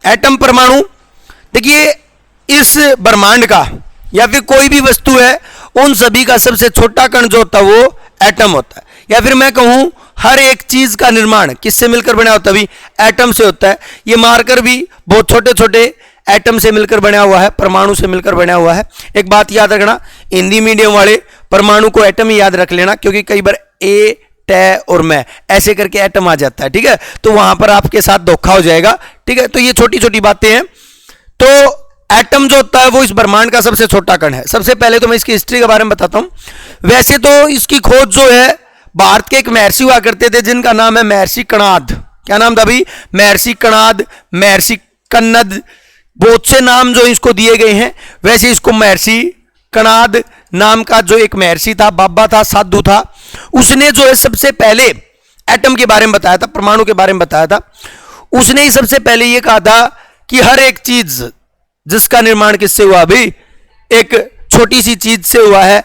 Atom परमाणु, देखिए इस ब्रह्मांड का या फिर कोई भी वस्तु है उन सभी का सबसे छोटा कण जो होता है वो एटम होता है। या फिर मैं कहूं हर एक चीज का निर्माण किससे मिलकर बना होता है? भी एटम से होता है। ये मार्कर भी बहुत छोटे छोटे एटम से मिलकर बना हुआ है, परमाणु से मिलकर बना हुआ है। एक बात याद रखना, हिंदी मीडियम वाले परमाणु को एटम ही याद रख लेना, क्योंकि कई बार ए टे और मैं ऐसे करके एटम आ जाता है, ठीक है, तो वहां पर आपके साथ धोखा हो जाएगा, ठीक है। तो ये छोटी छोटी बातें हैं। तो एटम जो होता है वो इस ब्रह्मांड का सबसे छोटा कण है। सबसे पहले तो मैं इसकी हिस्ट्री के बारे में बताता हूं। वैसे तो इसकी खोज जो है भारत के एक महर्षि हुआ करते थे जिनका नाम है महर्षि कणाद। क्या नाम था भाई? महर्षि कणाद, महर्षि कन्नद, बहुत से नाम जो इसको दिए गए हैं। वैसे इसको महर्षि कणाद नाम का जो एक महर्षि था, बाबा था, साधु था, उसने जो है सबसे पहले एटम के बारे में बताया था, परमाणु के बारे में बताया था। उसने ही सबसे पहले यह कहा था कि हर एक चीज जिसका निर्माण किससे हुआ? भाई एक छोटी सी चीज से हुआ है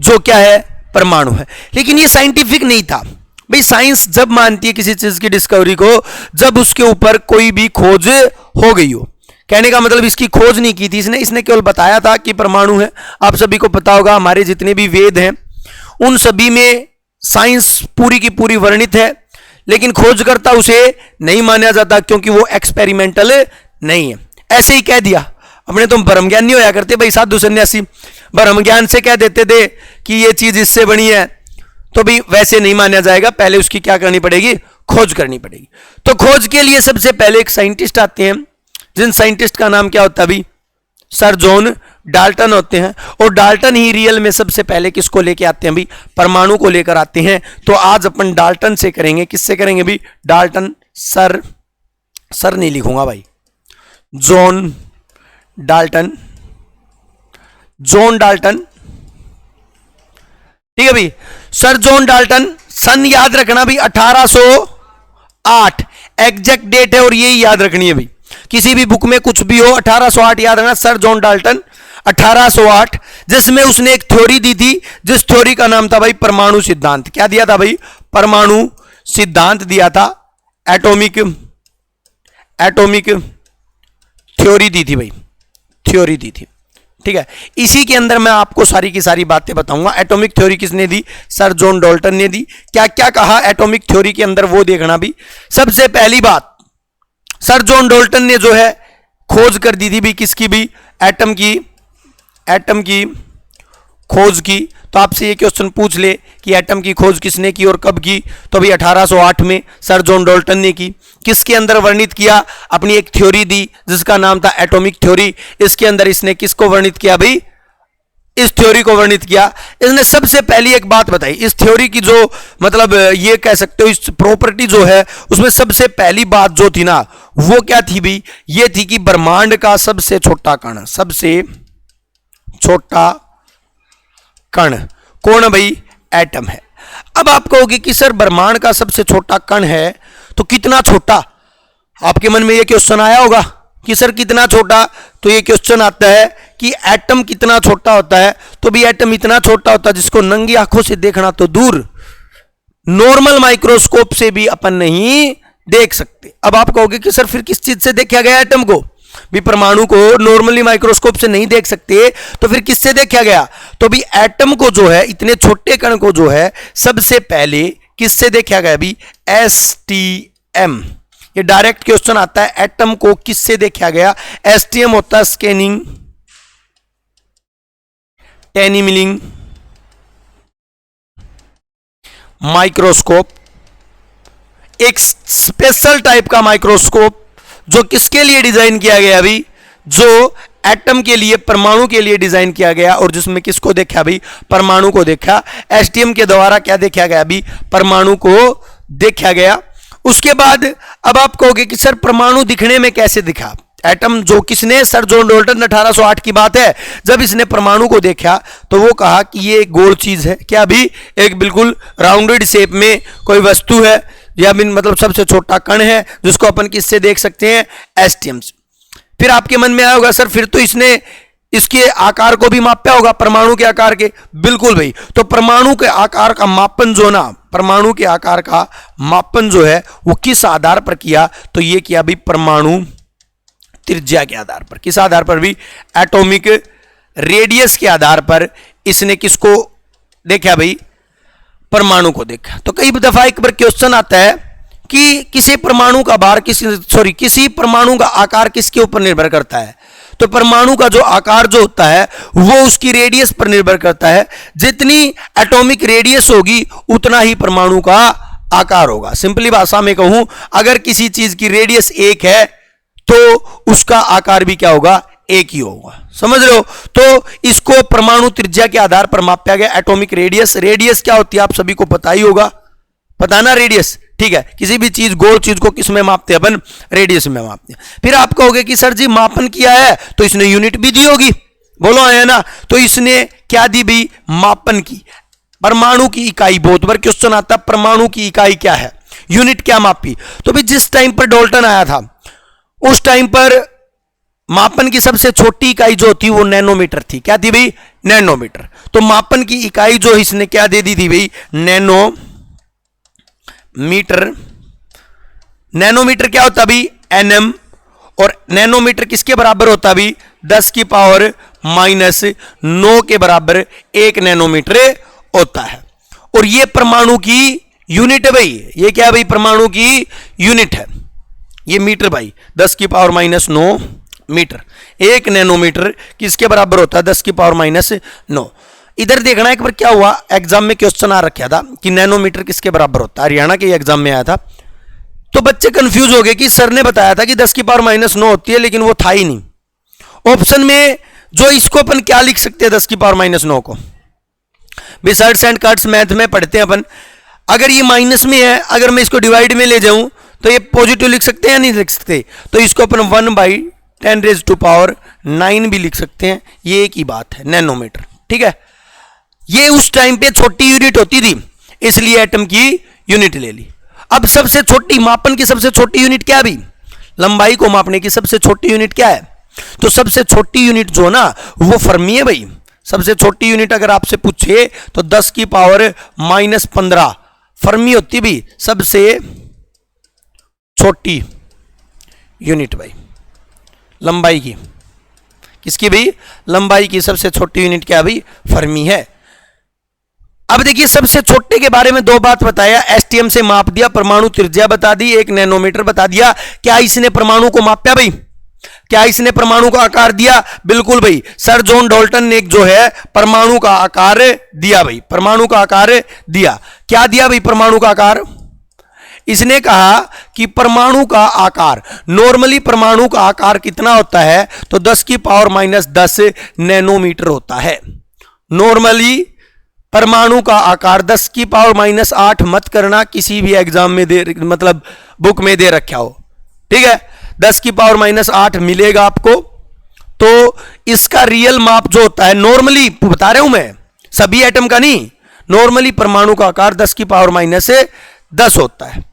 जो क्या है? परमाणु है। लेकिन ये साइंटिफिक नहीं था भाई। साइंस जब मानती है किसी चीज की डिस्कवरी को जब उसके ऊपर कोई भी खोज हो गई हो। कहने का मतलब इसकी खोज नहीं की थी इसने केवल बताया था कि परमाणु है। आप सभी को पता होगा हमारे जितने भी वेद हैं उन सभी में साइंस पूरी की पूरी वर्णित है, लेकिन खोजकर्ता उसे नहीं माना जाता क्योंकि वो एक्सपेरिमेंटल नहीं है। ऐसे ही कह दिया। अपने तुम ब्रह्म ज्ञान नहीं होया करते भाई, साधु सन्यासी ब्रह्म ज्ञान से कह देते थे कि ये चीज इससे बनी है, तो भी वैसे नहीं माना जाएगा। पहले उसकी क्या करनी पड़ेगी? खोज करनी पड़ेगी। तो खोज के लिए सबसे पहले एक साइंटिस्ट आते हैं, जिन साइंटिस्ट का नाम क्या होता है? अभी सर जॉन डाल्टन होते हैं। और डाल्टन ही रियल में सबसे पहले किसको लेके आते हैं? अभी परमाणु को लेकर आते हैं। तो आज अपन डाल्टन से करेंगे। किससे करेंगे? अभी डाल्टन। सर नहीं लिखूंगा भाई, जॉन डाल्टन, जॉन डाल्टन, ठीक है भाई। सर जॉन डाल्टन, सन याद रखना भी 1808 एग्जैक्ट डेट है और यही याद रखनी है भाई। किसी भी बुक में कुछ भी हो 1808 याद रखना। सर जॉन डाल्टन 1808, जिसमें उसने एक थ्योरी दी थी जिस थ्योरी का नाम था भाई परमाणु सिद्धांत। क्या दिया था भाई? परमाणु सिद्धांत दिया था। एटॉमिक थ्योरी दी थी भाई, थ्योरी दी थी, ठीक है। इसी के अंदर मैं आपको सारी की सारी बातें बताऊंगा। एटॉमिक थ्योरी किसने दी? सर जॉन डाल्टन ने दी। क्या क्या कहा एटॉमिक थ्योरी के अंदर वो देखना भी। सबसे पहली बात, सर जॉन डाल्टन ने जो है खोज कर दी थी भी किसकी? भी एटम की खोज की। तो आपसे ये क्वेश्चन पूछ ले कि एटम की खोज किसने की और कब की? तो अभी 1808 में सर जॉन डाल्टन ने की। किसके अंदर वर्णित किया? अपनी एक थ्योरी दी जिसका नाम था एटॉमिक थ्योरी। इसके अंदर इसने किसको वर्णित किया भाई? इस थ्योरी को वर्णित किया। इसने सबसे पहली एक बात बताई। इस थ्योरी की जो मतलब ये कह सकते हो इस प्रॉपर्टी जो है उसमें सबसे पहली बात जो थी ना वो क्या थी भाई? ये थी कि ब्रह्मांड का सबसे छोटा कण, सबसे छोटा कण कौन भाई? एटम है। अब आप कहोगे कि सर ब्रह्मांड का सबसे छोटा कण है तो कितना छोटा? आपके मन में यह क्वेश्चन आया होगा कि सर कितना छोटा। तो ये क्वेश्चन आता है कि एटम कितना छोटा होता है। तो भी एटम इतना छोटा होता है जिसको नंगी आंखों से देखना तो दूर, नॉर्मल माइक्रोस्कोप से भी अपन नहीं देख सकते। अब आप कहोगे कि सर फिर किस चीज से देखा गया एटम को? भी परमाणु को नॉर्मली माइक्रोस्कोप से नहीं देख सकते तो फिर किससे देखा गया? तो भी एटम को जो है, इतने छोटे कण को जो है सबसे पहले किससे देखा गया? भी एसटीएम। ये डायरेक्ट क्वेश्चन आता है, एटम को किससे देखा गया? एसटीएम होता है स्कैनिंग टनलिंग माइक्रोस्कोप। एक स्पेशल टाइप का माइक्रोस्कोप जो किसके लिए डिजाइन किया गया अभी? जो एटम के लिए, परमाणु के लिए डिजाइन किया गया और जिसमें किसको देखा अभी? परमाणु को देखा। एसटीएम के द्वारा क्या देखा गया अभी? परमाणु को देखा गया। उसके बाद अब आप कहोगे कि सर परमाणु दिखने में कैसे दिखा? एटम जो किसने? सर जॉन डाल्टन 1808 की बात है। जब इसने परमाणु को देखा तो वो कहा कि ये एक गोल चीज है। क्या अभी? एक बिल्कुल राउंडेड शेप में कोई वस्तु है या मतलब सबसे छोटा कण है जिसको अपन किससे देख सकते हैं? एसटीएम से। फिर आपके मन में आया होगा सर फिर तो इसने इसके आकार को भी मापा होगा, परमाणु के आकार के। बिल्कुल भाई। तो परमाणु के आकार का मापन जो ना, परमाणु के आकार का मापन जो है वो किस आधार पर किया? तो ये किया भाई परमाणु त्रिज्या के आधार पर। किस आधार पर भी? एटॉमिक रेडियस के आधार पर इसने किसको देखा भाई? परमाणु को देखा। तो कई दफा एक बार क्वेश्चन आता है कि किसी परमाणु का भार किसी परमाणु का आकार किसके ऊपर निर्भर करता है? तो परमाणु का जो आकार जो होता है वो उसकी रेडियस पर निर्भर करता है। जितनी एटॉमिक रेडियस होगी उतना ही परमाणु का आकार होगा। सिंपली भाषा में कहूं, अगर किसी चीज की रेडियस 1 है तो उसका आकार भी क्या होगा? 1 ही होगा। समझ रहे हो? तो इसको परमाणु त्रिज्या के आधार पर मापा गया। एटॉमिक रेडियस, रेडियस क्या होती है आप सभी को पता ही होगा, पता ना रेडियस? ठीक है, किसी भी चीज गोल चीज को किस में मापते हैं अपन? रेडियस में मापते हैं। फिर आप कहोगे कि सर जी मापन किया है तो इसने यूनिट भी दी होगी, बोलो है ना? तो इसने क्या दी भी? मापन की। परमाणु की इकाई, बहुत बार क्वेश्चन आता है परमाणु की इकाई क्या है, यूनिट क्या मापी? तो भी जिस टाइम पर डाल्टन आया था उस टाइम पर मापन की सबसे छोटी इकाई जो थी वो नैनोमीटर थी। क्या थी भाई? नैनोमीटर। तो मापन की इकाई जो इसने क्या दे दी थी भाई? नैनोमीटर। नैनोमीटर क्या होता भी? एनएम। और नैनोमीटर किसके बराबर होता भी? 10 की पावर माइनस 9 के बराबर 1 नैनोमीटर होता है। और ये परमाणु की यूनिट है भाई। ये क्या है भाई? परमाणु की यूनिट है ये मीटर भाई। 10 की पावर माइनस 9 मीटर। 1 नैनोमीटर किसके बराबर होता है? 10 की पावर माइनस 9। इधर देखना एक बार क्या हुआ, एग्जाम में क्वेश्चन आ रखा था कि नैनोमीटर किसके बराबर होता है, हरियाणा के एग्जाम में आया था। तो बच्चे कंफ्यूज हो गए कि सर ने बताया था कि 10 की पावर माइनस 9 होती है, लेकिन वो था ही नहीं ऑप्शन में। जो इसको अपन क्या लिख सकते हैं 10 की पावर माइनस 9 को? बिसाइड्स एंड कट्स मैथ में पढ़ते हैं अपन। अगर ये माइनस में है, अगर मैं इसको डिवाइड में ले जाऊं तो ये पॉजिटिव लिख सकते हैं या नहीं लिख सकते? तो इसको अपन 1/10⁻⁹ भी लिख सकते हैं। ये एक ही बात है, नैनोमीटर। ठीक है, ये उस टाइम पे छोटी यूनिट होती थी इसलिए एटम की यूनिट ले ली। अब सबसे छोटी मापन की सबसे छोटी यूनिट क्या भी? लंबाई को मापने की सबसे छोटी यूनिट क्या है? तो सबसे छोटी यूनिट जो ना वो फर्मी है भाई। सबसे छोटी यूनिट अगर आपसे पूछे तो 10 की पावर माइनस 15 फर्मी होती भी सबसे छोटी यूनिट भाई लंबाई की। किसकी भाई? लंबाई की सबसे छोटी यूनिट क्या भाई? फर्मी है। अब देखिए सबसे छोटे के बारे में दो बात बताया, एसटीएम से माप दिया, परमाणु त्रिज्या बता दी, 1 नैनोमीटर बता दिया। क्या इसने परमाणु को मापा भाई? क्या इसने परमाणु का आकार दिया? बिल्कुल भाई। सर जॉन डाल्टन ने जो है परमाणु का आकार दिया भाई, परमाणु का आकार दिया। क्या दिया भाई? परमाणु का आकार। इसने कहा कि परमाणु का आकार, नॉर्मली परमाणु का आकार कितना होता है? तो 10 की पावर माइनस 10 नैनोमीटर होता है। नॉर्मली परमाणु का आकार 10 की पावर माइनस 8 मत करना, किसी भी एग्जाम में दे मतलब बुक में दे रखा हो। ठीक है, 10 की पावर माइनस 8 मिलेगा आपको। तो इसका रियल माप जो होता है, नॉर्मली बता रहा हूं मैं, सभी एटम का नहीं, नॉर्मली परमाणु का आकार 10 की पावर माइनस 10 होता है।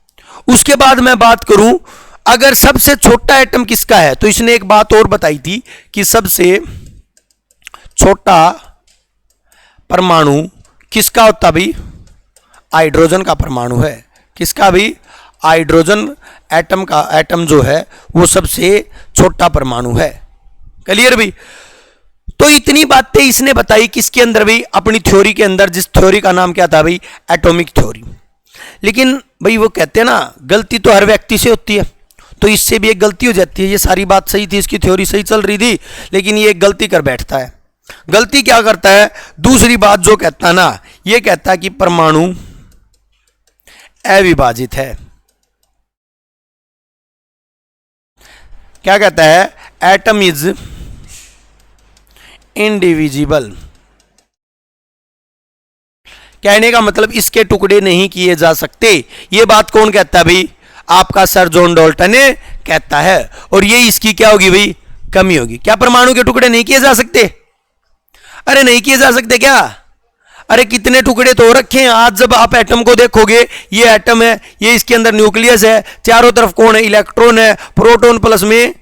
उसके बाद मैं बात करूं अगर सबसे छोटा एटम किसका है, तो इसने एक बात और बताई थी कि सबसे छोटा परमाणु किसका होता भी? हाइड्रोजन का परमाणु है। किसका भी? हाइड्रोजन एटम का, एटम जो है वो सबसे छोटा परमाणु है। क्लियर भी? तो इतनी बातें इसने बताई किसके अंदर भी? अपनी थ्योरी के अंदर, जिस थ्योरी का नाम क्या था भाई? Atomic theory. लेकिन भाई वो कहते हैं ना गलती तो हर व्यक्ति से होती है, तो इससे भी एक गलती हो जाती है। ये सारी बात सही थी, इसकी थ्योरी सही चल रही थी, लेकिन ये एक गलती कर बैठता है। गलती क्या करता है? दूसरी बात जो कहता है ना, ये कहता है कि परमाणु अविभाजित है। क्या कहता है? Atom is indivisible. कहने का मतलब इसके टुकड़े नहीं किए जा सकते। ये बात कौन कहता है भाई? आपका सर जॉन डाल्टन कहता है। और ये इसकी क्या होगी भाई? कमी होगी। क्या परमाणु के टुकड़े नहीं किए जा सकते? अरे नहीं किए जा सकते क्या? अरे कितने टुकड़े तो रखे हैं। आज जब आप एटम को देखोगे, ये एटम है, ये इसके अंदर न्यूक्लियस है, चारों तरफ कौन है? इलेक्ट्रॉन है, प्रोटॉन प्लस में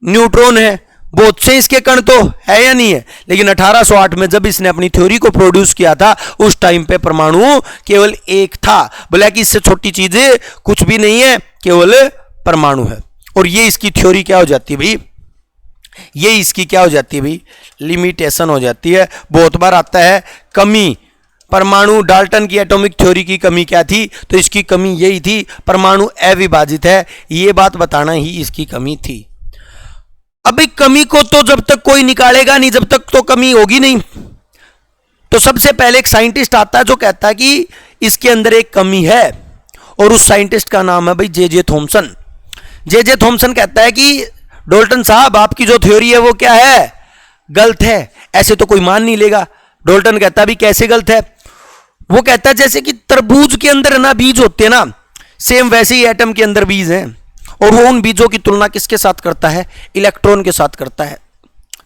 न्यूट्रॉन है, बहुत से इसके कण तो है या नहीं है। लेकिन 1808 में जब इसने अपनी थ्योरी को प्रोड्यूस किया था, उस टाइम पे परमाणु केवल एक था। बोला कि इससे छोटी चीजें कुछ भी नहीं है, केवल परमाणु है। और ये इसकी थ्योरी क्या हो जाती है भाई? ये इसकी क्या हो जाती है भाई, लिमिटेशन हो जाती है। बहुत बार आता है कमी, परमाणु, डाल्टन की एटॉमिक थ्योरी की कमी क्या थी, तो इसकी कमी यही थी, परमाणु अविभाजित है, ये बात बताना ही इसकी कमी थी। अभी कमी को तो जब तक कोई निकालेगा नहीं, जब तक तो कमी होगी नहीं। तो सबसे पहले एक साइंटिस्ट आता है जो कहता है कि इसके अंदर एक कमी है, और उस साइंटिस्ट का नाम है भाई जे थॉमसन। जे थॉमसन कहता है कि डाल्टन साहब आपकी जो थ्योरी है वो क्या है, गलत है, ऐसे तो कोई मान नहीं लेगा। डाल्टन कहता है भी कैसे गलत है, वो कहता है जैसे कि तरबूज के अंदर ना बीज होते हैं ना, सेम वैसे ही एटम के अंदर बीज हैं, और वो उन बीजों की तुलना किसके साथ करता है, इलेक्ट्रॉन के साथ करता है।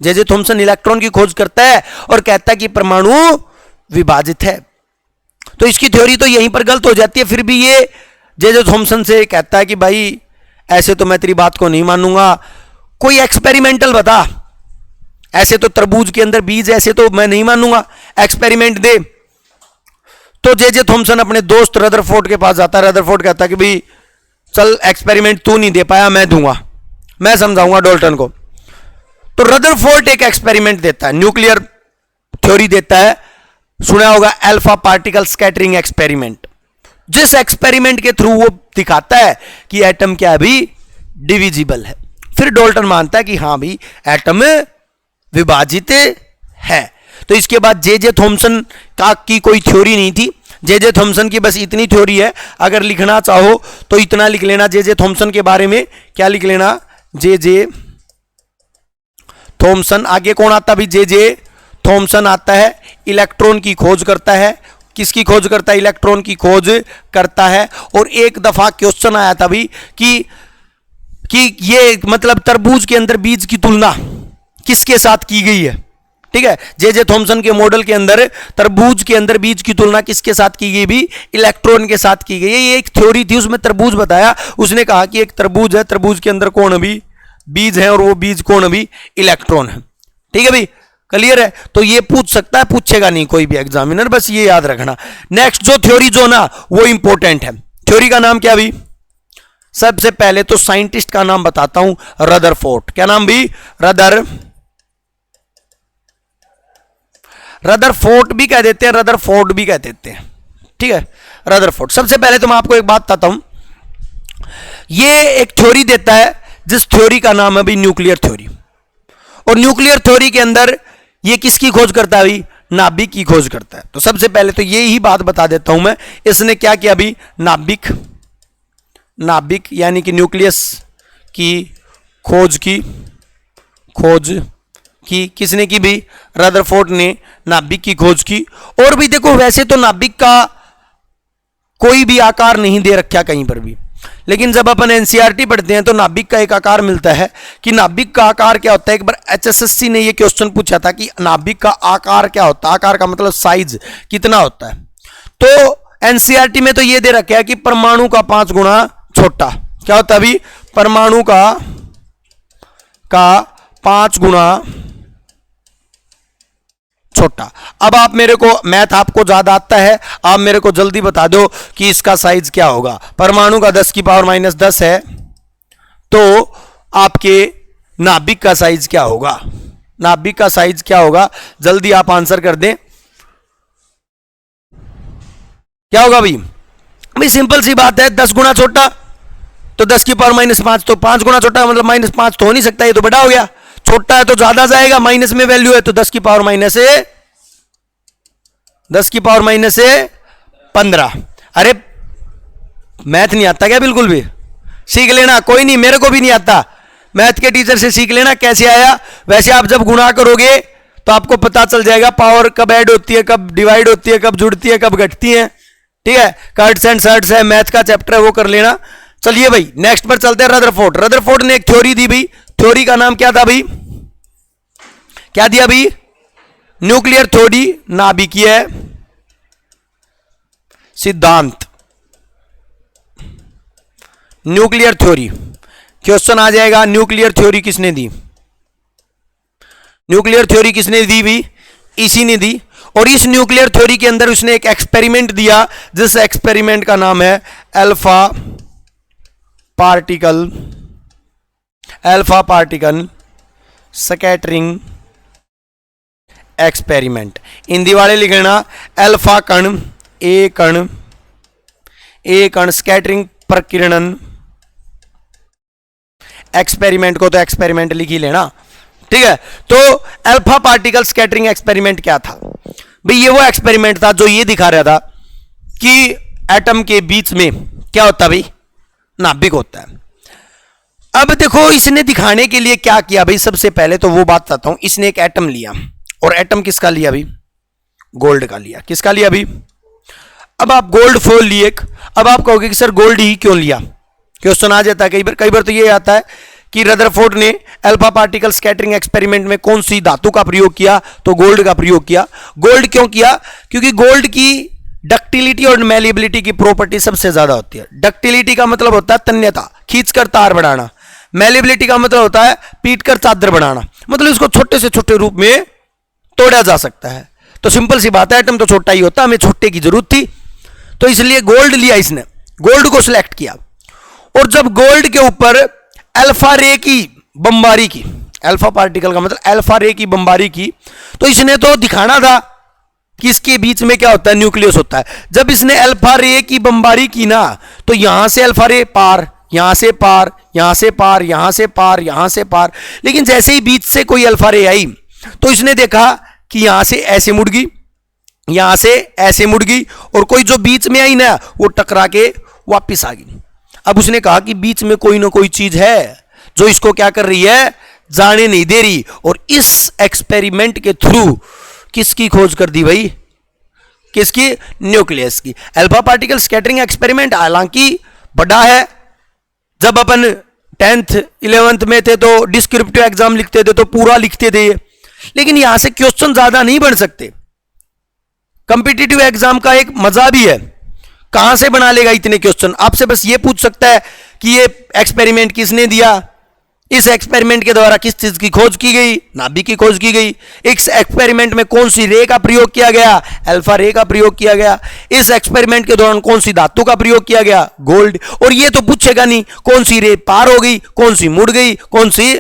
जे थॉमसन इलेक्ट्रॉन की खोज करता है और कहता है कि परमाणु विभाजित है। तो इसकी थ्योरी तो यहीं पर गलत हो जाती है। फिर भी ये जे थॉमसन से कहता है कि भाई ऐसे तो मैं तेरी बात को नहीं मानूंगा, कोई एक्सपेरिमेंटल बता, ऐसे तो तरबूज के अंदर बीज, ऐसे तो मैं नहीं मानूंगा, एक्सपेरिमेंट दे। तो जे थॉमसन अपने दोस्त रदरफोर्ड के पास जाता है। रदरफोर्ड कहता है कि भाई चल एक्सपेरिमेंट तू नहीं दे पाया, मैं दूंगा, मैं समझाऊंगा डाल्टन को। तो रदरफोर्ड एक एक्सपेरिमेंट देता है, न्यूक्लियर थ्योरी देता है, सुना होगा अल्फा पार्टिकल स्कैटरिंग एक्सपेरिमेंट। जिस एक्सपेरिमेंट के थ्रू वो दिखाता है कि एटम क्या है भी, डिविजिबल है। फिर डाल्टन मानता है कि हाँ भी एटम विभाजित है। तो इसके बाद जे थॉमसन का की कोई थ्योरी नहीं थी, जे थॉमसन की बस इतनी थ्योरी है। अगर लिखना चाहो तो इतना लिख लेना जे थॉमसन के बारे में, क्या लिख लेना, जे थॉमसन। आगे कौन आता भी, जे थॉमसन आता है, इलेक्ट्रॉन की खोज करता है। किसकी खोज करता है, इलेक्ट्रॉन की खोज करता है। और एक दफा क्वेश्चन आया था भी कि ये मतलब तरबूज के अंदर बीज की तुलना किसके साथ की गई है, ठीक है। जे थॉमसन के मॉडल के अंदर तरबूज के अंदर बीज की तुलना किसके साथ की गई भी, इलेक्ट्रॉन के साथ की गई है। ये एक थ्योरी थी, उसमें तरबूज बताया, उसने कहा कि एक तरबूज है, तरबूज के अंदर कौन अभी बीज है, और वो बीज कौन अभी, इलेक्ट्रॉन है। ठीक है भाई, क्लियर है। तो ये पूछ सकता है, पूछेगा नहीं कोई भी एग्जामिनर, बस ये याद रखना। नेक्स्ट जो थ्योरी जो ना वो इंपॉर्टेंट है, थ्योरी का नाम क्या भी, सबसे पहले तो साइंटिस्ट का नाम बताता हूं, रदरफोर्ड। क्या नाम भी, रदरफोर्ड भी कह देते हैं, रदरफोर्ड भी कह देते हैं, ठीक है, रदरफोर्ड। सबसे पहले तो मैं आपको एक बात बताता हूं, ये एक थ्योरी देता है जिस थ्योरी का नाम है भी न्यूक्लियर थ्योरी। और न्यूक्लियर थ्योरी के अंदर ये किसकी खोज करता है भी, नाभिक की खोज करता है। तो सबसे पहले तो ये ही बात बता देता हूं मैं, इसने क्या किया भी, नाभिक यानी कि न्यूक्लियस की खोज की किसने की भी, रदरफोर्ड ने नाभिक की खोज की। और भी देखो, वैसे तो नाभिक का कोई भी आकार नहीं दे रखा कहीं पर भी, लेकिन जब अपन एनसीईआरटी पढ़ते हैं तो नाभिक का एक आकार मिलता है कि नाभिक का आकार क्या होता है। एक बार एचएसएससी ने ये क्वेश्चन पूछा था कि नाभिक का आकार क्या होता है, आकार का मतलब साइज कितना होता है। तो एनसीईआरटी में तो ये दे रखा है कि परमाणु का 5 गुना छोटा, क्या होता है अभी, परमाणु का 5 गुना छोटा। अब आप मेरे को, मैथ आपको ज्यादा आता है, आप मेरे को जल्दी बता दो कि इसका साइज क्या होगा। परमाणु का 10 की पावर -10 है, तो आपके नाभिक का साइज क्या होगा, नाभिक का साइज क्या होगा, जल्दी आप आंसर कर दें। क्या होगा भाई सिंपल सी बात है, 10 गुना छोटा तो 10 की पावर -5, तो 5 गुना छोटा मतलब -5 तो हो नहीं सकता, ये तो बड़ा हो गया। छोटा है तो ज्यादा जाएगा, माइनस में वैल्यू है तो 10 की पावर -15। अरे मैथ नहीं आता क्या, बिल्कुल भी सीख लेना, कोई नहीं, मेरे को भी नहीं आता, मैथ के टीचर से सीख लेना कैसे आया। वैसे आप जब गुणा करोगे तो आपको पता चल जाएगा पावर कब ऐड होती है, कब डिवाइड होती है, कब जुड़ती है, कब घटती है, ठीक है। कर्ट्स एंड सर्ट्स है, मैथ का चैप्टर है, वो कर लेना। चलिए भाई नेक्स्ट पर चलते हैं, रदरफोर्ड। रदरफोर्ड ने एक थ्योरी दी भाई, थ्योरी का नाम क्या था भाई, क्या दिया भाई, न्यूक्लियर थ्योरी, नाभिकीय सिद्धांत, न्यूक्लियर थ्योरी। क्वेश्चन आ जाएगा, न्यूक्लियर थ्योरी किसने दी, न्यूक्लियर थ्योरी किसने दी भी, इसी ने दी। और इस न्यूक्लियर थ्योरी के अंदर उसने एक एक्सपेरिमेंट दिया, जिस एक्सपेरिमेंट का नाम है alpha particle scattering experiment. Hindi वाले लिखना अल्फा कण, ए कण स्कैटरिंग प्रकीर्णन, एक्सपेरिमेंट को तो एक्सपेरिमेंट लिख ही लेना, ठीक है। तो अल्फा पार्टिकल स्कैटरिंग एक्सपेरिमेंट क्या था भाई? ये वो एक्सपेरिमेंट था जो ये दिखा रहा था कि एटम के बीच में क्या होता है भाई? नाभिक होता है। अब देखो इसने दिखाने के लिए क्या किया भाई? सबसे पहले तो वो बात बताता हूं। इसने एक एटम लिया, और एटम किसका लिया भाई? गोल्ड का लिया। किसका लिया भाई? अब आप गोल्ड फोल लिए। अब आप कहोगे कि सर गोल्ड ही क्यों लिया? क्वेश्चन आ जाता है कई बार तो ये आता है कि रदरफोर्ड ने अल्फा पार्टिकल स्कैटरिंग एक्सपेरिमेंट में कौन सी धातु का प्रयोग किया? तो गोल्ड का प्रयोग किया। गोल्ड क्यों किया? क्योंकि गोल्ड की डक्टिलिटी और मैलिएबिलिटी की प्रॉपर्टी सबसे ज्यादा होती है। डक्टिलिटी का मतलब होता है तन्यता, खींचकर तार बनाना। मैलिएबिलिटी का मतलब होता है पीटकर चादर बनाना, मतलब इसको छोटे से छोटे रूप में तोड़ा जा सकता है। तो सिंपल सी बात है, एटम तो छोटा ही होता, हमें छोटे की जरूरत थी, तो इसलिए गोल्ड लिया। इसने गोल्ड को सिलेक्ट किया, और जब गोल्ड के ऊपर अल्फा रे की बमबारी की, अल्फा पार्टिकल का मतलब अल्फा रे की बमबारी की, तो इसने तो दिखाना था कि इसके बीच में क्या होता है? न्यूक्लियस होता है। जब इसने अल्फा रे की बमबारी की ना, तो यहां से अल्फा रे पार, यहां से पार, यहां से पार, यहां से पार, यहां से पार, लेकिन जैसे ही बीच से कोई अल्फा रे आई तो इसने देखा कि यहां से ऐसे मुड़ गई, यहां से ऐसे मुड़ गई, और कोई जो बीच में आई ना वो टकरा के वापिस आ गई। अब उसने कहा कि बीच में कोई ना कोई चीज है जो इसको क्या कर रही है? जाने नहीं दे रही। और इस एक्सपेरिमेंट के थ्रू किसकी खोज कर दी भाई? किसकी? न्यूक्लियस की। अल्फा पार्टिकल स्कैटरिंग एक्सपेरिमेंट हालांकि बड़ा है। जब अपन 10th 11th में थे तो डिस्क्रिप्टिव एग्जाम लिखते थे तो पूरा लिखते थे, लेकिन यहां से क्वेश्चन ज्यादा नहीं बन सकते। कंपिटिटिव एग्जाम का एक मजा भी है, कहां से बना लेगा इतने क्वेश्चन? आपसे बस ये पूछ सकता है कि ये एक्सपेरिमेंट किसने दिया, इस एक्सपेरिमेंट के द्वारा किस चीज की खोज की गई? नाभिक की खोज की गई। इस एक्सपेरिमेंट में कौन सी रे का प्रयोग किया गया? अल्फा रे का प्रयोग किया गया। इस एक्सपेरिमेंट के दौरान कौन सी धातु का प्रयोग किया गया? गोल्ड। और ये तो पूछेगा नहीं कौन सी रे पार हो गई, कौन सी मुड़ गई, कौन सी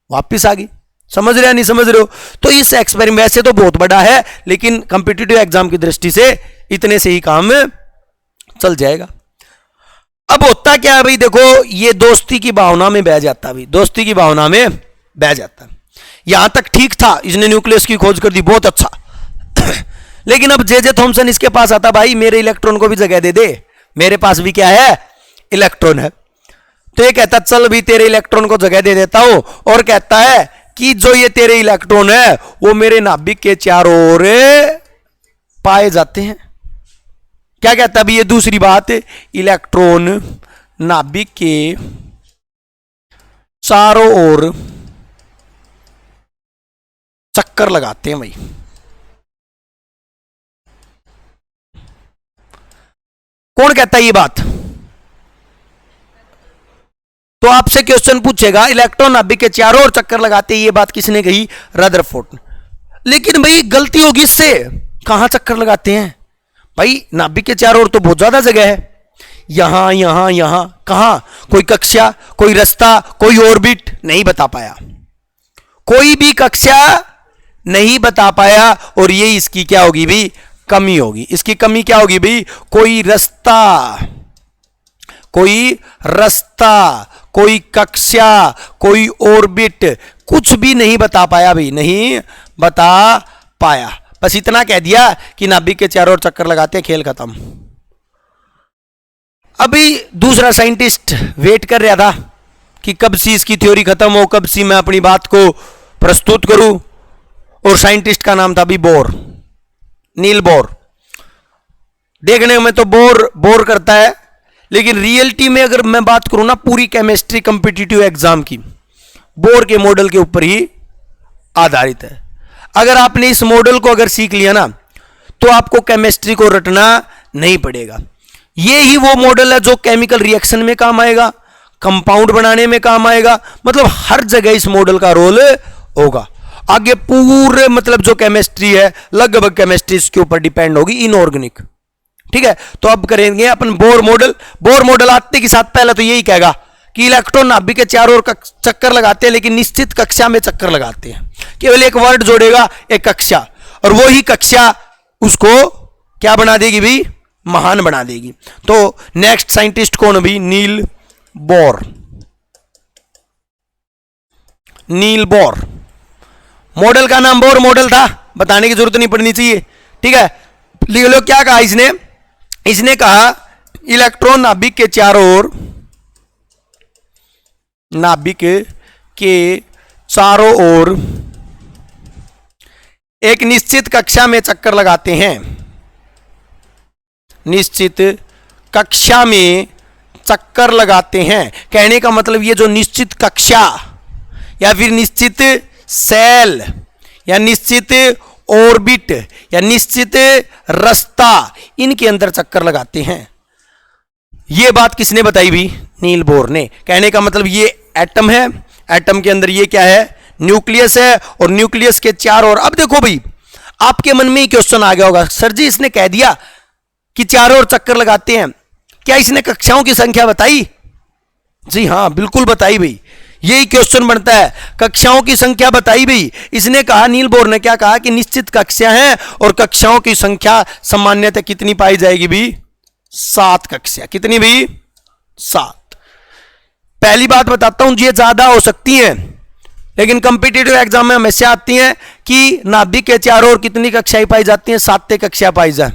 वापिस आ गई। समझ रहे हो नहीं समझ रहे हो? तो इस एक्सपेरिमेंट वैसे तो बहुत बड़ा है, लेकिन कंपिटिटिव एग्जाम की दृष्टि से इतने से ही काम चल जाएगा। अब होता क्या है भाई? देखो ये दोस्ती की भावना में बह जाता है भाई, दोस्ती की भावना में बह जाता है। यहां तक ठीक था, इसने न्यूक्लियस की खोज कर दी, बहुत अच्छा। लेकिन अब जे थॉमसन इसके पास आता, भाई मेरे इलेक्ट्रॉन को भी जगह दे दे, मेरे पास भी क्या है? इलेक्ट्रॉन है। तो ये कहता चल भी तेरे इलेक्ट्रॉन को जगह दे देता हूं, और कहता है कि जो ये तेरे इलेक्ट्रॉन है वो मेरे नाभिक के चारों ओर पाए जाते हैं। क्या कहता है? ये दूसरी बात, इलेक्ट्रॉन नाभिक के चारों ओर चक्कर लगाते हैं भाई। कौन कहता है ये बात? तो आपसे क्वेश्चन पूछेगा इलेक्ट्रॉन नाभिक के चारों ओर चक्कर लगाते हैं, ये बात किसने कही? रदरफोर्ड। लेकिन भाई गलती होगी इससे, कहां चक्कर लगाते हैं भाई? नाभिक के चारों ओर तो बहुत ज्यादा जगह है, यहां यहां यहां, कहां? कोई कक्षा, कोई रास्ता, कोई ऑर्बिट नहीं बता पाया, कोई भी कक्षा नहीं बता पाया। और ये इसकी क्या होगी भाई? कमी होगी। इसकी कमी क्या होगी भाई? कोई रास्ता, कोई रास्ता, कोई कक्षा, कोई ऑर्बिट, कुछ भी नहीं बता पाया भाई, नहीं बता पाया। बस इतना कह दिया कि नाभिक के चारों ओर चक्कर लगाते हैं, खेल खत्म। अभी दूसरा साइंटिस्ट वेट कर रहा था कि कब सी इसकी थ्योरी खत्म हो, कब सी मैं अपनी बात को प्रस्तुत करूं, और साइंटिस्ट का नाम था भी बोर, नील बोर। देखने में तो बोर करता है, लेकिन रियलिटी में अगर मैं बात करूं ना, पूरी केमिस्ट्री कंपिटिटिव एग्जाम की बोर के मॉडल के ऊपर ही आधारित है। अगर आपने इस मॉडल को अगर सीख लिया ना, तो आपको केमिस्ट्री को रटना नहीं पड़ेगा। ये ही वो मॉडल है जो केमिकल रिएक्शन में काम आएगा, कंपाउंड बनाने में काम आएगा, मतलब हर जगह इस मॉडल का रोल होगा। आगे पूरे मतलब जो केमिस्ट्री है, लगभग केमिस्ट्री इसके ऊपर डिपेंड होगी, इनऑर्गेनिक। ठीक है, तो अब करेंगे अपन बोर मॉडल। बोर मॉडल आते के साथ पहले तो यही कहेगा कि इलेक्ट्रॉन नाभिक के चारों ओर चक्कर लगाते हैं, लेकिन निश्चित कक्षा में चक्कर लगाते हैं। केवल एक वर्ड जोड़ेगा, एक कक्षा, और वो ही कक्षा उसको क्या बना देगी भाई? महान बना देगी। तो नेक्स्ट साइंटिस्ट कौन भी? Niels Bohr. Niels Bohr, model का नाम बोर मॉडल था, बताने की जरूरत नहीं पड़नी चाहिए, ठीक है। लिख लो क्या कहा इसने? इसने कहा इलेक्ट्रॉन नाभिक के चारों ओर, नाभिक के चारों ओर एक निश्चित कक्षा में चक्कर लगाते हैं। निश्चित कक्षा में चक्कर लगाते हैं, कहने का मतलब ये जो निश्चित कक्षा या फिर निश्चित सेल या निश्चित ऑर्बिट या निश्चित रास्ता, इनके अंदर चक्कर लगाते हैं। ये बात किसने बताई भी? नील बोर ने। कहने का मतलब ये एटम है, एटम के अंदर ये क्या है? न्यूक्लियस है, और न्यूक्लियस के चारों ओर, अब देखो भाई आपके मन में ही क्वेश्चन आ गया होगा, सर जी इसने कह दिया कि चारों ओर चक्कर लगाते हैं, क्या इसने कक्षाओं की संख्या बताई? जी हां बिल्कुल बताई भाई, यही क्वेश्चन बनता है, कक्षाओं की संख्या बताई भाई। इसने कहा, नील बोर ने क्या कहा कि निश्चित कक्षा है और कक्षाओं की संख्या सामान्यतः कितनी पाई जाएगी भी? 7 कक्षा। कितनी भी? 7। पहली बात बताता हूं, ये ज्यादा हो सकती हैं, लेकिन कंपिटिटिव एग्जाम में हमेशा आती हैं कि नाभिक के चारों ओर कितनी कक्षाएं पाई जाती हैं? 7 कक्षा पाई जाए,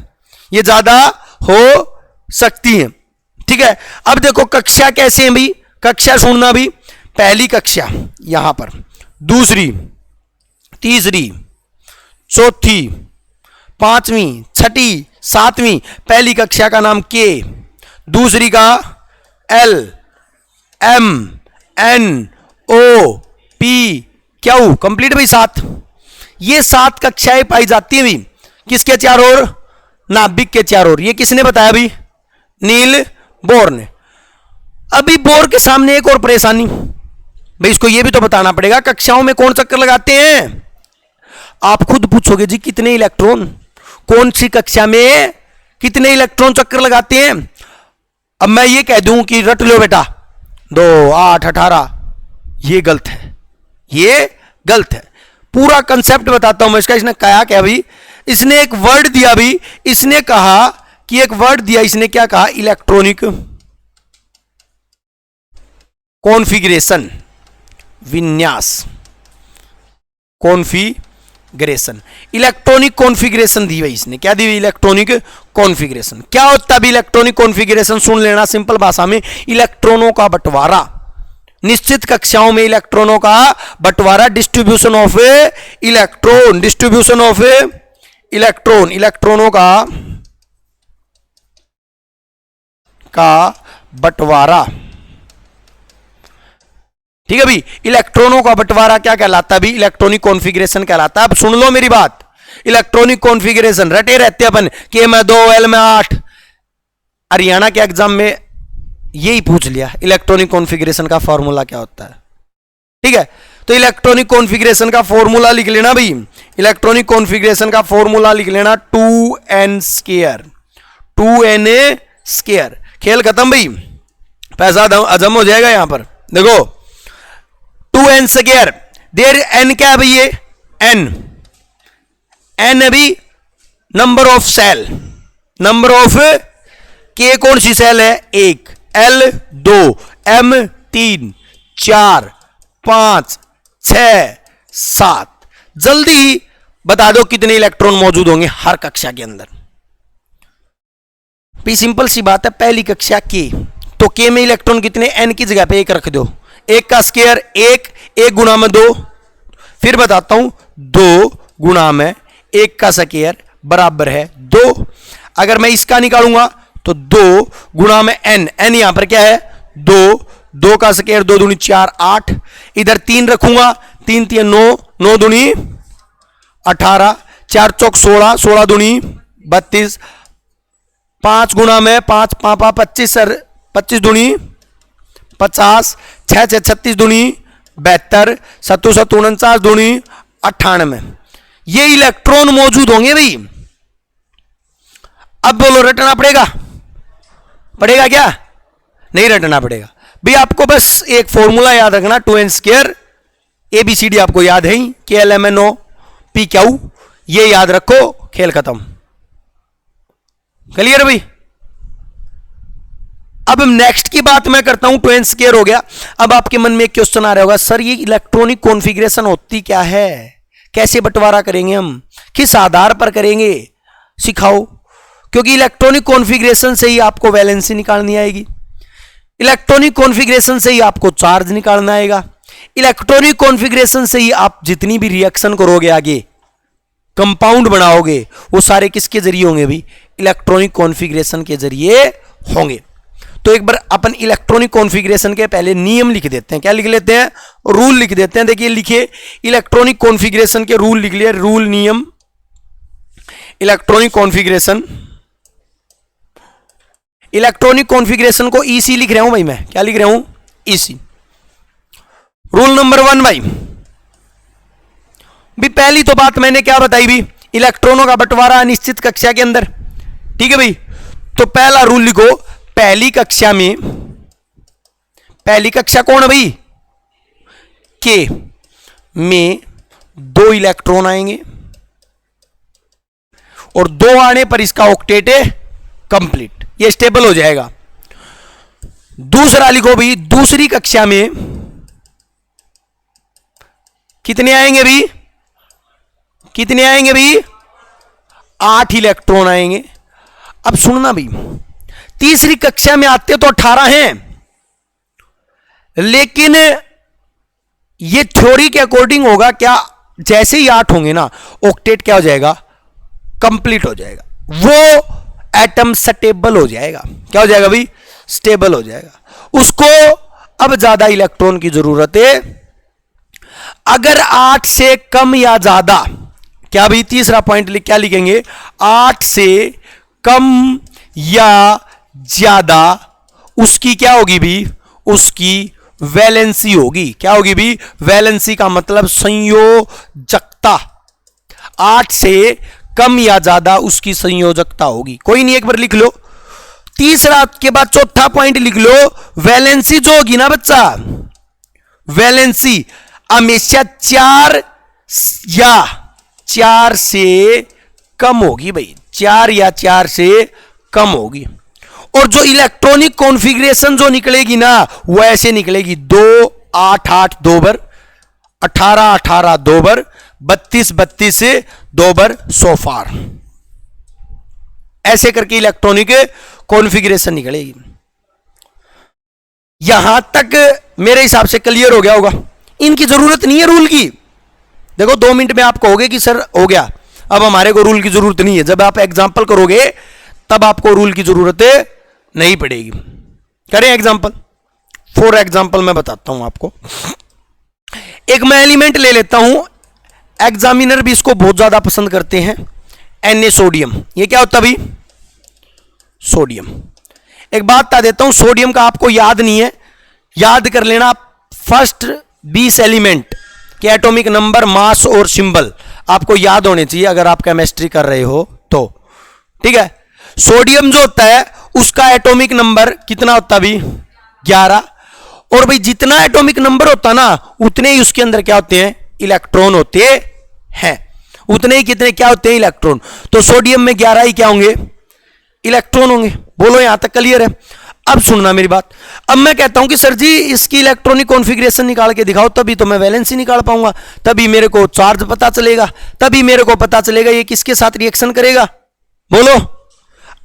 ये ज्यादा हो सकती हैं, ठीक है। अब देखो कक्षा कैसे हैं भाई? कक्षा सुनना भी, पहली कक्षा यहां पर, दूसरी, तीसरी, चौथी, पांचवी, छठी, सातवीं। पहली कक्षा का नाम के, दूसरी का एल, एम, एन, ओ, पी, क्यू, कंप्लीट भाई 7। ये 7 कक्षाएं पाई जाती हैं भी किसके चारों ओर? नाभिक के चारों ओर। ये किसने बताया भी? नील बोर ने। अभी बोर के सामने एक और परेशानी भाई, इसको ये भी तो बताना पड़ेगा कक्षाओं में कौन चक्कर लगाते हैं। आप खुद पूछोगे जी कितने इलेक्ट्रॉन, कौन सी कक्षा में कितने इलेक्ट्रॉन चक्कर लगाते हैं। अब मैं ये कह दूं कि रट लो बेटा 2, 8, 18, ये गलत है, ये गलत है। पूरा कंसेप्ट बताता हूं मैं इसका। इसने कहा क्या भाई? इसने एक वर्ड दिया भी, इसने कहा कि एक वर्ड दिया, इसने क्या कहा? इलेक्ट्रॉनिक कॉन्फ़िगरेशन, विन्यास, कॉन्फ़िगरेशन, इलेक्ट्रॉनिक कॉन्फ़िगरेशन दी हुई इसने। क्या दी हुई? Electronic configuration. क्या होता है इलेक्ट्रॉनिक कॉन्फ़िगरेशन? सुन लेना सिंपल भाषा में, इलेक्ट्रॉनों का बंटवारा, निश्चित कक्षाओं में इलेक्ट्रॉनों का बंटवारा, distribution of electron, distribution of electron, इलेक्ट्रॉनों का बंटवारा, ठीक है भाई। इलेक्ट्रॉनों का बंटवारा क्या कहलाता है भी? इलेक्ट्रॉनिक कॉन्फ़िगरेशन कहलाता है। अब सुन लो मेरी बात, इलेक्ट्रॉनिक कॉन्फ़िगरेशन रटे रहते अपन के में 2, एल में 8, हरियाणा के एग्जाम में यही पूछ लिया इलेक्ट्रॉनिक कॉन्फ़िगरेशन का फॉर्मूला क्या होता है, ठीक है। तो इलेक्ट्रॉनिक कॉन्फ़िगरेशन का फॉर्मूला लिख लेना भाई, इलेक्ट्रॉनिक कॉन्फ़िगरेशन का फॉर्मूला लिख लेना 2n², 2na²। खेल खत्म भाई, पैसा हजम हो जाएगा यहां पर। देखो 2n², देर n क्या है भाई? ये n अभी number of cell, number of के कौन सी सेल है? 1, L 2, M 3, 4, 5, 6, 7। जल्दी बता दो कितने इलेक्ट्रॉन मौजूद होंगे हर कक्षा के अंदर। सिंपल सी बात है, पहली कक्षा के, तो के में इलेक्ट्रॉन कितने? n की जगह पे 1 रख दो, 1 का स्क्वायर 1, 1 गुना में 2, फिर बताता हूं 2 गुना में 1 का स्क्वायर बराबर है 2। अगर मैं इसका निकालूंगा तो 2 गुना में n, n यहां पर क्या है? 2, 2 का स्क्वायर 2 दूनी 4, 8, इधर 3 रखूंगा, 3 3 9, 9 दूनी 18, 4 चौक 16, 16 दूनी 32, 5 गुना में 5 पापा 25, 25 दूनी 50, 6 6 36 दूनी 72, 7 7 49 दूनी 98। ये इलेक्ट्रॉन मौजूद होंगे भाई। अब बोलो रटना पड़ेगा? पड़ेगा क्या? नहीं रटना पड़ेगा भाई आपको बस एक फॉर्मूला याद रखना, 2n², ABCD आपको याद है ही, KLMNO PQ, ये याद रखो, खेल खत्म। क्लियर भाई? अब नेक्स्ट की बात मैं करता हूं, 2n² हो गया। अब आपके मन में एक क्वेश्चन आ रहा होगा, सर ये इलेक्ट्रॉनिक कॉन्फ़िगरेशन होती क्या है, कैसे बंटवारा करेंगे हम, किस आधार पर करेंगे, सिखाओ। क्योंकि इलेक्ट्रॉनिक कॉन्फ़िगरेशन से ही आपको वैलेंसी निकालनी आएगी, इलेक्ट्रॉनिक कॉन्फ़िगरेशन से ही आपको चार्ज निकालना आएगा, इलेक्ट्रॉनिक कॉन्फ़िगरेशन से ही आप जितनी भी रिएक्शन करोगे, आगे कंपाउंड बनाओगे, वो सारे किसके जरिए होंगे भाई? इलेक्ट्रॉनिक कॉन्फ़िगरेशन के जरिए होंगे। तो एक बार अपन इलेक्ट्रॉनिक कॉन्फ़िगरेशन के पहले नियम लिख देते हैं। क्या लिख लेते हैं? रूल लिख देते हैं। देखिए लिखिए, इलेक्ट्रॉनिक कॉन्फ़िगरेशन के रूल लिख लिए, रूल नियम इलेक्ट्रॉनिक कॉन्फ़िगरेशन। इलेक्ट्रॉनिक कॉन्फ़िगरेशन को ईसी लिख रहा हूं भाई मैं। क्या लिख रहा हूं? ईसी। रूल नंबर 1 भाई, पहली तो बात मैंने क्या बताई भी, इलेक्ट्रॉनों का बंटवारा अनिश्चित कक्षा के अंदर। ठीक है भाई, तो पहला रूल लिखो, पहली कक्षा में, पहली कक्षा कौन है भाई? के में 2 इलेक्ट्रॉन आएंगे और 2 आने पर इसका ऑक्टेट है कंप्लीट, ये स्टेबल हो जाएगा। दूसरा लिखो भाई, दूसरी कक्षा में कितने आएंगे भाई? कितने आएंगे भाई? 8 इलेक्ट्रॉन आएंगे। अब सुनना भाई, तीसरी कक्षा में आते तो 18 हैं, लेकिन ये थ्योरी के अकॉर्डिंग होगा क्या, जैसे ही 8 होंगे ना, ऑक्टेट क्या हो जाएगा? कंप्लीट हो जाएगा, वो एटम स्टेबल हो जाएगा। क्या हो जाएगा भाई? स्टेबल हो जाएगा। उसको अब ज्यादा इलेक्ट्रॉन की जरूरत है। अगर 8 से कम या ज्यादा, क्या भाई तीसरा पॉइंट क्या लिखेंगे? 8 से कम या ज्यादा उसकी क्या होगी भी? उसकी वैलेंसी होगी। क्या होगी भी? वैलेंसी का मतलब संयोजकता। 8 से कम या ज्यादा उसकी संयोजकता होगी। कोई नहीं, एक बार लिख लो। तीसरा के बाद चौथा पॉइंट लिख लो, वैलेंसी जो होगी ना बच्चा, वैलेंसी हमेशा 4 या 4 से कम होगी भाई, 4 या 4 से कम होगी। और जो इलेक्ट्रॉनिक कॉन्फ़िगरेशन जो निकलेगी ना, वो ऐसे निकलेगी, 2 8 8 2 बार, 18 18 2 बार, 32 32 से 2 बार, सो फार। ऐसे करके इलेक्ट्रॉनिक कॉन्फ़िगरेशन निकलेगी। यहां तक मेरे हिसाब से क्लियर हो गया होगा। इनकी जरूरत नहीं है रूल की। देखो 2 मिनट में आप कहोगे कि सर हो गया, अब हमारे को रूल की जरूरत नहीं है। जब आप एग्जाम्पल करोगे तब आपको रूल की जरूरत नहीं पड़ेगी। करें एग्जाम्पल। फॉर एग्जाम्पल मैं बताता हूं आपको। एक मैं एलिमेंट ले लेता हूं, एग्जामिनर भी इसको बहुत ज्यादा पसंद करते हैं, Na सोडियम। ये क्या होता भाई? सोडियम। एक बात बता देता हूं, सोडियम का आपको याद नहीं है, याद कर लेना। फर्स्ट 20 एलिमेंट के एटॉमिक नंबर, मास और सिंबल आपको याद होने चाहिए अगर आप केमिस्ट्री कर रहे हो तो। ठीक है, सोडियम जो होता है उसका एटॉमिक नंबर कितना होता भी? 11। और भाई जितना एटॉमिक नंबर होता ना, उतने ही उसके अंदर क्या होते हैं? इलेक्ट्रॉन होते हैं। उतने ही कितने क्या होते हैं? इलेक्ट्रॉन। तो सोडियम में 11 ही क्या होंगे? इलेक्ट्रॉन होंगे। बोलो यहां तक क्लियर है? अब सुनना मेरी बात। अब मैं कहता हूं कि सर जी इसकी इलेक्ट्रॉनिक कॉन्फ़िगरेशन निकाल के दिखाओ, तभी तो मैं वैलेंसी निकाल पाऊंगा, तभी मेरे को चार्ज पता चलेगा, तभी मेरे को पता चलेगा ये किसके साथ रिएक्शन करेगा। बोलो।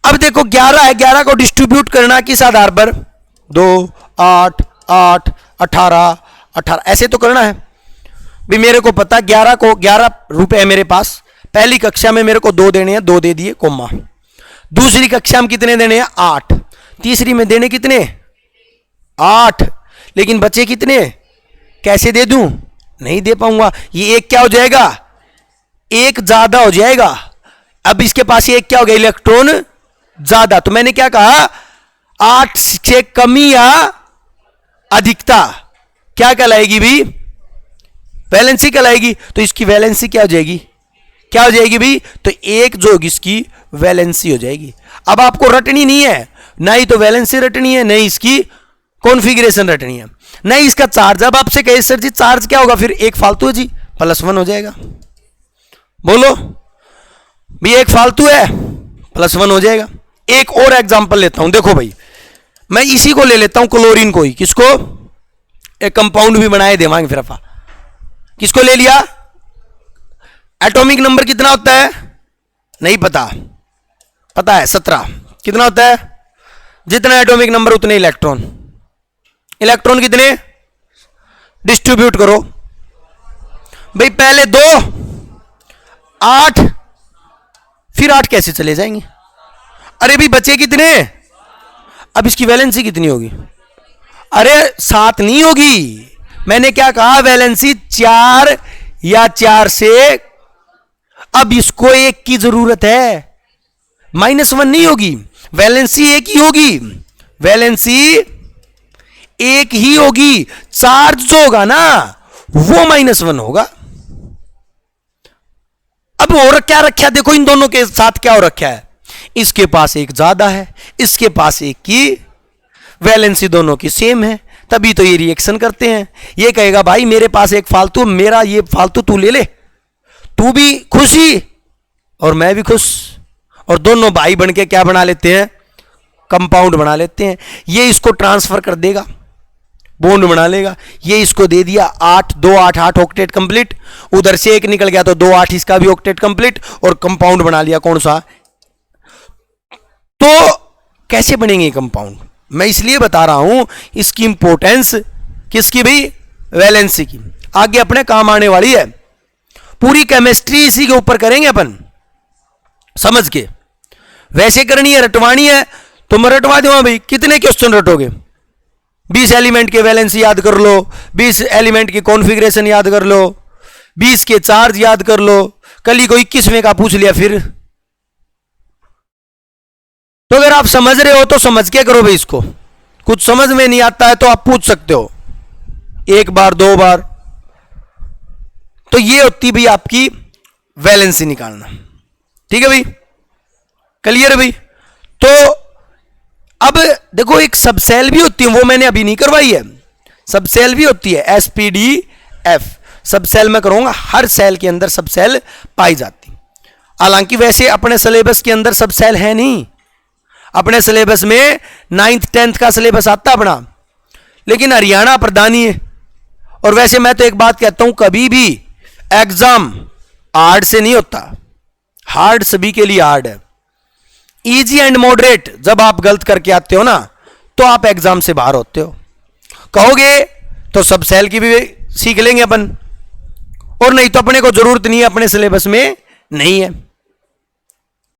अब देखो 11 है, 11 को डिस्ट्रीब्यूट करना किस आधार पर? 2 8 8 18 18 ऐसे तो करना है भी। मेरे को पता 11 को 11 रुपए है मेरे पास। पहली कक्षा में मेरे को 2 देने हैं, 2 दे दिए कोमा। दूसरी कक्षा में कितने देने हैं? 8। तीसरी में देने कितने? 8। लेकिन बचे कितने? कैसे दे दूं? नहीं दे पाऊंगा। ये एक क्या हो जाएगा? एक ज्यादा हो जाएगा। अब इसके पास ये एक क्या हो गया? इलेक्ट्रॉन ज्यादा। तो मैंने क्या कहा? 8 से कमी या अधिकता क्या कहलाएगी भी? वैलेंसी कहलाएगी। तो इसकी वैलेंसी क्या हो जाएगी? क्या हो जाएगी भी? तो एक जो होगी इसकी वैलेंसी हो जाएगी। अब आपको रटनी नहीं है, ना ही तो वैलेंसी रटनी है, नहीं इसकी कॉन्फ़िगरेशन रटनी है, नहीं इसका चार्ज। अब आपसे कहे सर जी चार्ज क्या होगा, फिर एक फालतू है जी, +1 हो जाएगा। बोलो भाई, एक फालतू है +1 हो जाएगा। एक और एग्जांपल लेता हूं, देखो भाई मैं इसी को ले लेता हूं, क्लोरीन को ही। किसको? एक कंपाउंड भी बनाए देवांगे फिर अपा। किसको ले लिया? एटॉमिक नंबर कितना होता है? नहीं पता, पता है 17। कितना होता है? जितना एटॉमिक नंबर उतने इलेक्ट्रॉन। इलेक्ट्रॉन कितने? डिस्ट्रीब्यूट करो भाई, पहले 2 8, फिर 8 कैसे चले जाएंगे? अरे भी बचे कितने? अब इसकी वैलेंसी कितनी होगी? अरे 7 नहीं होगी, मैंने क्या कहा, वैलेंसी 4 या 4 से। अब इसको 1 की जरूरत है, -1 नहीं होगी, वैलेंसी 1 ही होगी, वैलेंसी 1 ही होगी। चार्ज जो होगा ना वो -1 होगा। अब और क्या रखा है, देखो इन दोनों के साथ क्या हो रखा है, इसके पास एक ज्यादा है, इसके पास एक की, वैलेंसी दोनों की सेम है, तभी तो ये रिएक्शन करते हैं। ये कहेगा भाई मेरे पास एक फालतू, मेरा ये फालतू तू ले ले, तू भी खुशी और मैं भी खुश, और दोनों भाई बन के क्या बना लेते हैं? कंपाउंड बना लेते हैं। ये इसको ट्रांसफर कर देगा, बॉन्ड बना लेगा। ये इसको दे दिया 8, 2 8 8 ऑक्टेट कंप्लीट। उधर से 1 निकल गया तो 2 8 इसका भी ऑक्टेट कंप्लीट, और कंपाउंड बना लिया। कौन सा? तो कैसे बनेंगे कंपाउंड? मैं इसलिए बता रहा हूं इसकी इंपॉर्टेंस किसकी भाई? वैलेंसी की। आगे अपने काम आने वाली है। पूरी केमिस्ट्री इसी के ऊपर करेंगे अपन, समझ के। वैसे करनी है, रटवानी है तो मैं रटवा दूंगा भाई। कितने क्वेश्चन रटोगे? 20 एलिमेंट के वैलेंसी याद कर लो, 20 एलिमेंट की कॉन्फ़िगरेशन याद कर लो, 20 के चार्ज याद कर लो। कल ही को 21वें का पूछ लिया फिर। तो अगर आप समझ रहे हो तो समझ के करो भाई इसको। कुछ समझ में नहीं आता है तो आप पूछ सकते हो 1 बार 2 बार। तो ये होती भाई आपकी वैलेंसी निकालना। ठीक है भाई, क्लियर है भाई? तो अब देखो एक सबसेल भी होती है, वो मैंने अभी नहीं करवाई है। सबसेल भी होती है SPDF। सबसेल मैं करूंगा, हर सेल के अंदर सबसेल पाई जाती। हालांकि वैसे अपने सिलेबस के अंदर सबसेल है नहीं, अपने सिलेबस में 9th 10th का सिलेबस आता अपना, लेकिन हरियाणा प्रधानी है। और वैसे मैं तो एक बात कहता हूं, कभी भी एग्जाम हार्ड से नहीं होता, हार्ड सभी के लिए हार्ड है। इजी एंड मॉडरेट जब आप गलत करके आते हो ना तो आप एग्जाम से बाहर होते हो। कहोगे तो सब सेल की भी सीख लेंगे अपन, और नहीं तो अपने को जरूरत नहीं है, अपने सिलेबस में नहीं है।